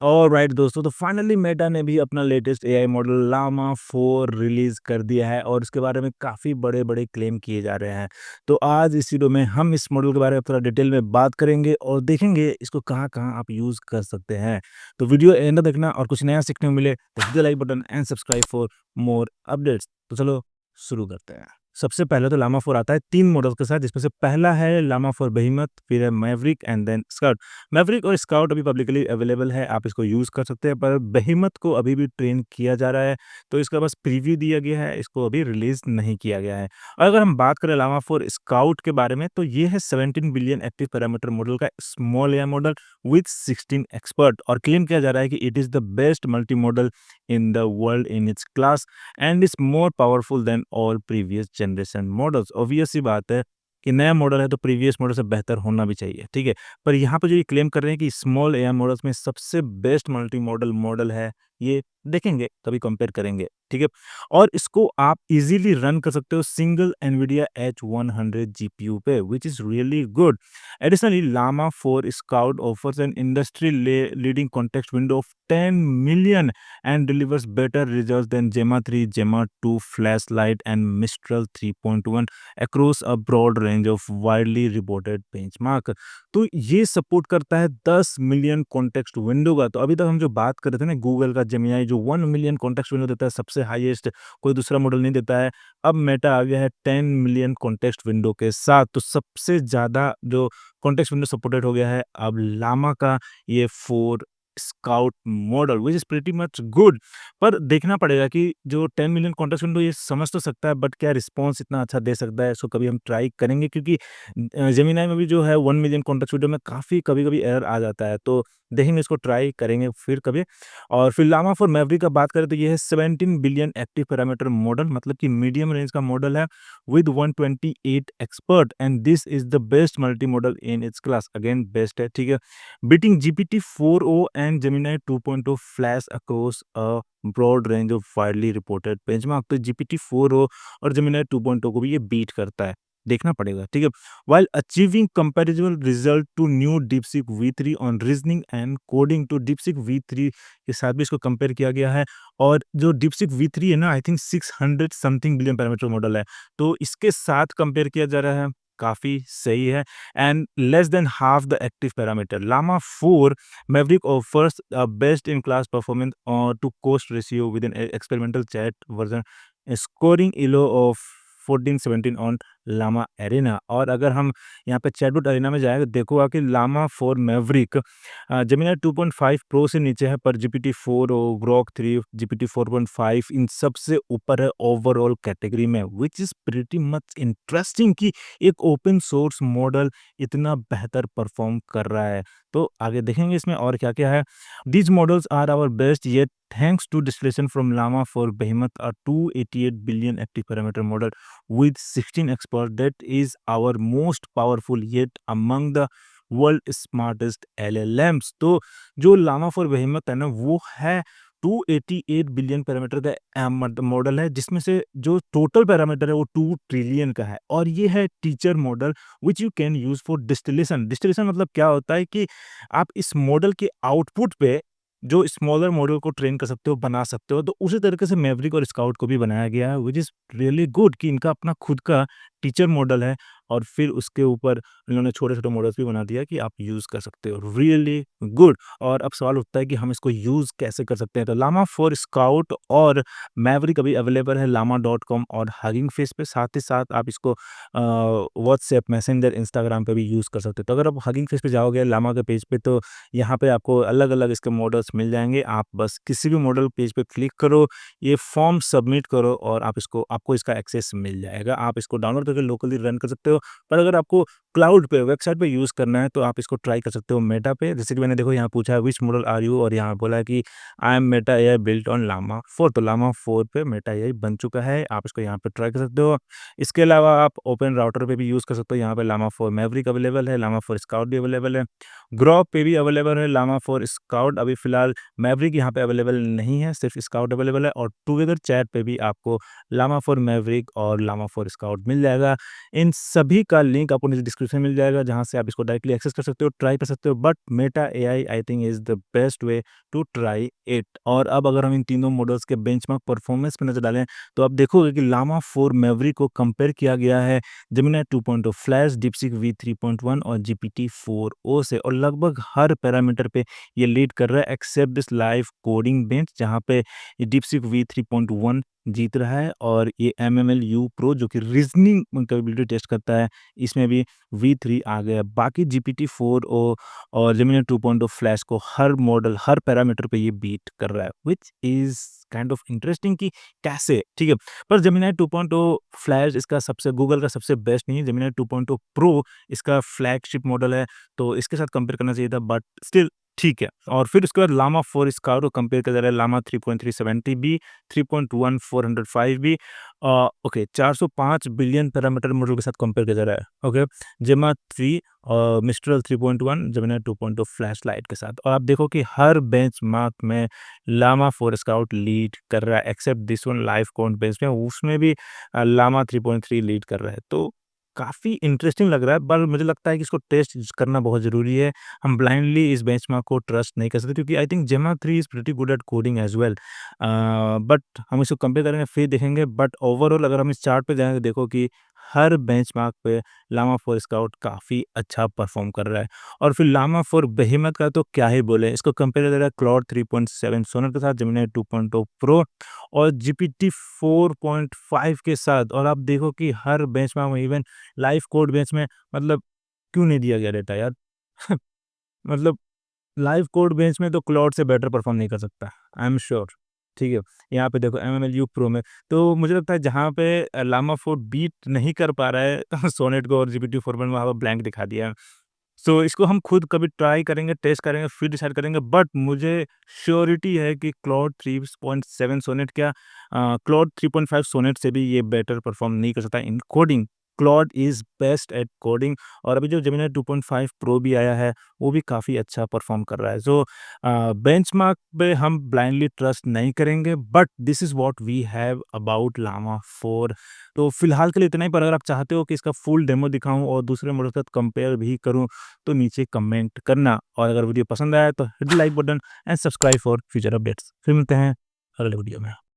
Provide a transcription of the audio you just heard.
Alright दोस्तों, तो finally Meta ने भी अपना latest AI model Llama 4 release कर दिया है और इसके बारे में काफ़ी बड़े-बड़े क्लेम किए जा रहे हैं। तो आज इस वीडियो में हम इस मॉडल के बारे में थोड़ा डिटेल में बात करेंगे और देखेंगे इसको कहाँ-कहाँ आप यूज़ कर सकते हैं। तो वीडियो एंड तक देखना और कुछ नया सीखने को मिले तो hit the like button and subscribe for more updates. तो चलो शुरू करते हैं। सबसे पहले तो लामा 4 आता है 3 मॉडल्स के साथ, जिसमें से पहला है लामा 4 बेहीमथ, फिर है Maverick and then Scout. Maverick और स्काउट अभी पब्लिकली अवेलेबल है, आप इसको यूज़ कर सकते हैं, पर बेहीमथ को अभी भी ट्रेन किया जा रहा है, तो इसका बस प्रीव्यू दिया गया है, इसको अभी रिलीज़ नहीं किया गया है। और अगर हम बात करें लामा 4 स्काउट के बारे में, तो ये है 17 बिलियन एक्टिव पैरामीटर मॉडल का small AI model with 16 expert, और क्लेम किया जा रहा है कि it is the best multi model in the world in its class and is more powerful than all previous generation models. Obvious सी बात है कि नया मॉडल है तो प्रीवियस मॉडल से बेहतर होना भी चाहिए, ठीक है? पर यहाँ पे जो ये क्लेम कर रहे हैं कि स्मॉल एआई मॉडल्स में सबसे बेस्ट मल्टी मॉडल मॉडल है, ये देखेंगे, कभी कंपेयर करेंगे, ठीक है? और इसको आप इजीली रन कर सकते हो सिंगल एनवीडिया H100 जीपीयू पे, which is really good. Additionally Llama 4 Scout offers an industry leading context window of 10 million and delivers better results than Gemma 3, Gemma 2, Flashlight, and Mistral 3.1 across a broad range of widely reported benchmark। तो ये support करता है 10 million context window का। तो अभी तक हम जो बात कर रहे थे ना, गूगल का जेमिनी जो 1 मिलियन कॉन्टेक्स्ट विंडो देता है, सबसे हाईएस्ट, कोई दूसरा मॉडल नहीं देता है। अब मेटा आ गया है 10 मिलियन कॉन्टेक्स्ट विंडो के साथ, तो सबसे ज़्यादा जो कॉन्टेक्स्ट विंडो सपोर्टेड हो गया है अब लामा का ये 4 scout model, which is pretty much good. पर देखना पड़ेगा कि जो 10 मिलियन कॉन्टेक्स्ट विंडो ये समझ तो सकता है, बट क्या रिस्पॉन्स इतना अच्छा दे सकता है, इसको कभी हम ट्राई करेंगे, क्योंकि जेमिनी में भी जो है 1 मिलियन कॉन्टेक्स्ट विंडो में काफ़ी कभी-कभी एरर आ जाता है। तो देखेंगे, इसको ट्राई करेंगे फिर कभी। और फिर लामा फॉर मैवरिक का बात करें तो ये है 17 बिलियन एक्टिव पैरामीटर मॉडल, मतलब कि मीडियम रेंज का मॉडल है with 128 expert and this is the best multi model in its class. Again best है, ठीक है? Beating GPT-4o and Gemini 2.0 Flash across a broad range of widely reported benchmark। तो GPT-4o और Gemini 2.0 को भी ये बीट करता है, देखना पड़ेगा, ठीक है? While achieving comparable result to new DeepSeek V3 on reasoning and coding, तो DeepSeek V3 के साथ भी इसको कंपेयर किया गया है। और जो DeepSeek V3 है ना, I think 600 something billion parameter model है, तो इसके साथ कंपेयर किया जा रहा है, काफ़ी सही है। and less than half the active parameter. Llama 4 Maverick offers a best-in-class performance to cost ratio with an experimental chat version, scoring ELO of 1417 on Llama Arena. और अगर हम यहाँ पे चैटबॉट एरेना में जाएँ तो देखोगा कि लामा 4 मैवरिक जेमिनी 2.5 प्रो से नीचे है, पर जीपीटी 4 और ग्रोक 3, जीपीटी 4.5 इन सबसे ऊपर है ओवरऑल कैटेगरी में, which is pretty much interesting कि एक ओपन सोर्स मॉडल इतना बेहतर परफॉर्म कर रहा है। तो आगे देखेंगे इसमें और क्या-क्या है। These models are our best yet thanks to distillation from llama 4 Behemoth, a 288 billion active parameter model with 16 experts that is our most powerful yet among the world smartest LLMs। तो जो llama 4 Behemoth है ना, वो है 288 billion parameter का model है, जिसमें से जो टोटल पैरामीटर है वो 2 ट्रिलियन का है, और ये है teacher model which you can use for distillation. Distillation मतलब क्या होता है कि आप इस मॉडल के आउटपुट पे जो स्मॉलर मॉडल को ट्रेन कर सकते हो, बना सकते हो। तो उसी तरीके से मैवरिक और स्काउट को भी बनाया गया है, व्हिच इज रियली गुड कि इनका अपना खुद का टीचर मॉडल है, और फिर उसके ऊपर इन्होंने छोटे-छोटे मॉडल्स भी बना दिया कि आप यूज़ कर सकते हो। Really good. और अब सवाल उठता है कि हम इसको यूज़ कैसे कर सकते हैं? तो llama 4 स्काउट और मैवरिक अभी अवेलेबल है llama.com और हगिंग फेस पे। साथ ही साथ आप इसको व्हाट्सएप, मैसेंजर, इंस्टाग्राम पे भी यूज़ कर सकते हो। तो अगर आप हगिंग फेस पे जाओगे llama के पेज पे, तो यहाँ पे आपको अलग-अलग इसके मॉडल्स मिल जाएँगे। आप बस किसी भी मॉडल पेज पे क्लिक करो, ये फॉर्म सबमिट करो और आपको इसका एक्सेस मिल जाएगा। आप इसको डाउनलोड करके लोकली रन कर सकते हो। पर अगर आपको क्लाउड पे, वेबसाइट पे यूज़ करना है, तो आप इसको ट्राई कर सकते हो मेटा पे। जैसे कि मैंने देखो यहाँ पूछा है व्हिच मॉडल आर यू, और यहाँ बोला है कि I am Meta AI built on llama 4। तो llama 4 पे मेटा एआई बन चुका है, आप इसको यहाँ पे ट्राई कर सकते हो। इसके अलावा आप ओपन राउटर पे भी यूज़ कर सकते हो। यहाँ पे llama 4 मैवरिक अवेलेबल है, llama 4 स्काउट भी अवेलेबल है, ग्रॉक पे भी अवेलेबल है llama 4 स्काउट। अभी फिलहाल मैवरिक यहाँ पे अवेलेबल नहीं है, सिर्फ स्काउट अवेलेबल है। और टुगेदर चैट पे भी आपको llama 4 मैवरिक और llama 4 स्काउट मिल जाएगा। इन सभी का लिंक आपको नीचे डिस्क्रिप्शन डिस्क्रिप्शन मिल जाएगा, जहाँ से आप इसको डायरेक्टली एक्सेस कर सकते हो, ट्राई कर सकते हो। But Meta AI I think is the best way to try it. और अब अगर हम इन तीनों मॉडल्स के बेंचमार्क परफॉर्मेंस पे नज़र डालें, तो आप देखोगे कि लामा 4 मैवरिक को कंपेयर किया गया है जेमिनी 2.0 फ्लैश, डीपसीक V3.1 और GPT-4o से, और लगभग हर पैरामीटर पे ये लीड कर रहा है except this live coding bench, जहाँ पे ये डीपसीक V3.1 जीत रहा है, और ये MMLU प्रो जो कि रीजनिंग कैपेबिलिटी टेस्ट करता है, इसमें भी V3 आ गया। बाकी GPT-4o और जेमिनी 2.0 फ्लैश को हर मॉडल, हर पैरामीटर पे ये बीट कर रहा है, which is kind of interesting कि कैसे, ठीक है। पर जेमिनी 2.0 फ्लैश इसका सबसे, गूगल का सबसे बेस्ट नहीं है। जेमिनी 2.0 प्रो इसका फ्लैगशिप मॉडल है, तो इसके साथ कंपेयर करना चाहिए था, बट स्टिल ठीक है। और फिर उसके बाद लामा 4 स्कार को कंपेयर किया जा रहा है Llama 3.370 B, 3.1 405 B, okay 405 billion parameter model के साथ कंपेयर किया जा रहा है, ओके। जेमा 3 और मिस्ट्रल 3.1 जेमिनी 2.0 फ्लैश लाइट के साथ। और आप देखो कि हर बेंचमार्क में लामा 4 स्काउट लीड कर रहा है, except this one live count bench में, उसमें भी लामा 3.3 लीड कर रहा है। तो काफ़ी इंटरेस्टिंग लग रहा है, पर मुझे लगता है कि इसको टेस्ट करना बहुत ज़रूरी है। हम ब्लाइंडली इस बेंचमार्क को ट्रस्ट नहीं कर सकते, क्योंकि आई थिंक जेमा 3 is pretty good at coding as well. But हम इसको कंपेयर करेंगे फिर देखेंगे, बट ओवरऑल अगर हम इस चार्ट पे जाएँगे, देखो कि हर बेंचमार्क पे लामा 4 स्काउट काफ़ी अच्छा परफ़ॉर्म कर रहा है। और फिर लामा 4 बेहेमथ का तो क्या ही बोलें, इसको कंपेयर किया जा रहा है क्लॉड 3.7 सोनेट के साथ, जेमिनी 2.0 प्रो और जीपीटी 4.5 के साथ। और आप देखो कि हर बेंचमार्क में, इवन लाइव कोड बेंच में, मतलब क्यों नहीं दिया गया डेटा यार? मतलब लाइव कोड बेंच में तो क्लॉड से बेटर परफॉर्म नहीं कर सकता, आई एम श्योर, ठीक है। यहाँ पे देखो एमएमएलयू प्रो में, तो मुझे लगता है जहाँ पे लामा 4 बीट नहीं कर पा रहा है तो सोनेट को और जीपीटी 4 में वहाँ पे ब्लैंक दिखा दिया है। सो इसको हम खुद कभी ट्राई करेंगे, टेस्ट करेंगे, फिर डिसाइड करेंगे, बट मुझे श्योरिटी है कि क्लॉड 3.7 सोनेट क्या, क्लॉड 3.5 सोनेट से भी ये बेटर परफॉर्म नहीं कर सकता in coding. Claude is best at coding. और अभी जो जेमिनी 2.5 प्रो भी आया है, वो भी काफ़ी अच्छा परफॉर्म कर रहा है। सो बेंचमार्क पे हम ब्लाइंडली ट्रस्ट नहीं करेंगे, but this is what we have about Llama 4। तो फिलहाल के लिए इतना ही, पर अगर आप चाहते हो कि इसका फुल डेमो दिखाऊँ और दूसरे मॉडल के साथ कंपेयर भी करूँ, तो नीचे कमेंट करना। और अगर वीडियो पसंद आया तो hit the like button and subscribe for future updates. फिर मिलते हैं अगले वीडियो में।